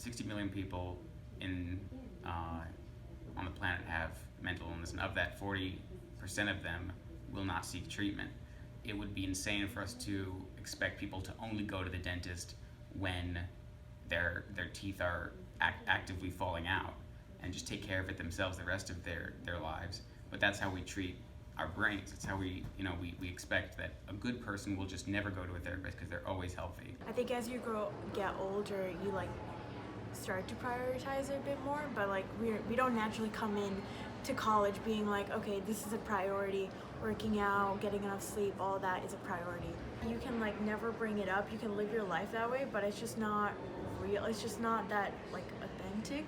60 million people in on the planet have mental illness, and of that, 40% of them will not seek treatment. It would be insane for us to expect people to only go to the dentist when their teeth are actively falling out and just take care of it themselves the rest of their lives. But that's how we treat our brains. It's how we expect that a good person will just never go to a therapist because they're always healthy. I think as you get older, you start to prioritize it a bit more, but we don't naturally come in to college being okay, this is a priority. Working out, getting enough sleep, all that is a priority. You can never bring it up. You can live your life that way, but it's just not real. It's just not that authentic.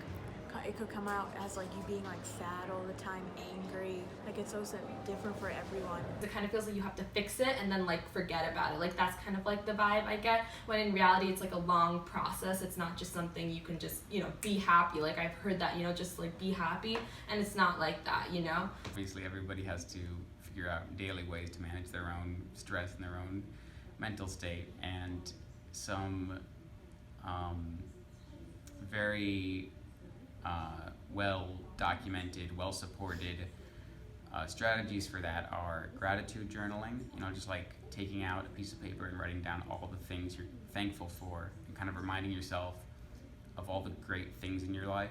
It could come out as you being sad all the time, angry. It's so different for everyone. It kind of feels like you have to fix it and then forget about it. That's kind of the vibe I get, when in reality it's a long process. It's not just something you can just be happy. I've heard that, just be happy, and it's not like that. Obviously everybody has to figure out daily ways to manage their own stress and their own mental state, and some very well-documented, well-supported strategies for that are gratitude journaling, just taking out a piece of paper and writing down all the things you're thankful for and kind of reminding yourself of all the great things in your life.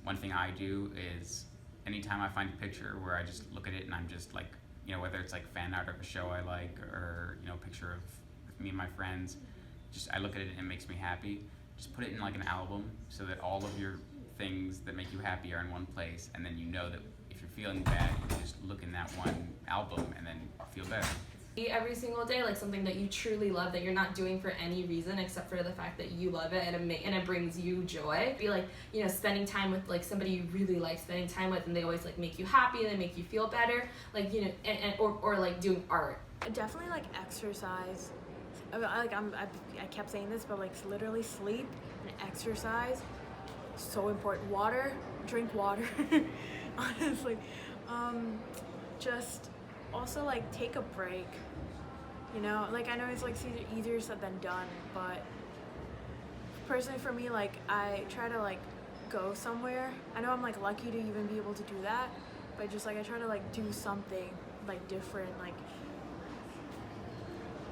One thing I do is anytime I find a picture where I just look at it and I'm just whether it's fan art of a show I like, or a picture of me and my friends, I look at it and it makes me happy. Just put it in an album so that all of your things that make you happy are in one place, and then that if you're feeling bad, you can just look in that one album and then feel better. Every single day, something that you truly love, that you're not doing for any reason except for the fact that you love it, and it brings you joy. Be spending time with somebody you really like spending time with, and they always make you happy, they make you feel better, or doing art. Definitely exercise. I kept saying this, but literally sleep and exercise, so important. Water, drink water. Honestly, just also take a break. I know it's easier said than done, but personally for me, I try to go somewhere. I know I'm lucky to even be able to do that, but just I try to do something different,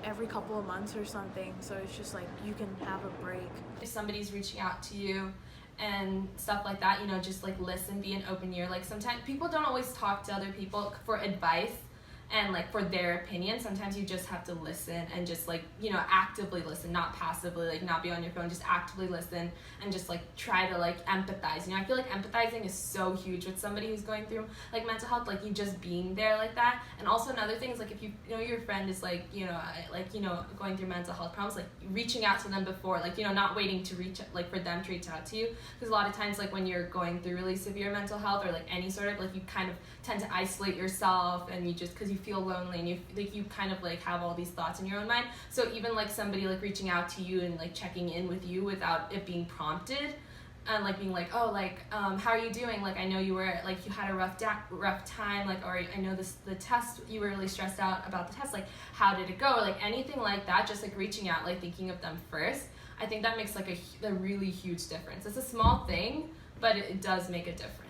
every couple of months or something, so it's just you can have a break. If somebody's reaching out to you and stuff like that, just listen, be an open ear. Sometimes people don't always talk to other people for advice and for their opinion. Sometimes you just have to listen and just actively listen, not passively, not be on your phone, just actively listen and just try to empathize. I feel empathizing is so huge with somebody who's going through mental health, you just being there that. And also another thing is if you know your friend is going through mental health problems, reaching out to them before, not waiting to reach for them to reach out to you, because a lot of times when you're going through really severe mental health or any sort of you kind of tend to isolate yourself, and you just, because you feel lonely and you kind of have all these thoughts in your own mind. So even somebody reaching out to you and checking in with you without it being prompted, and being how are you doing, I know you were you had a rough time, or I know the test, you were really stressed out about the test, how did it go, anything like that, just reaching out, thinking of them first. I think that makes a really huge difference. It's a small thing, but it does make a difference.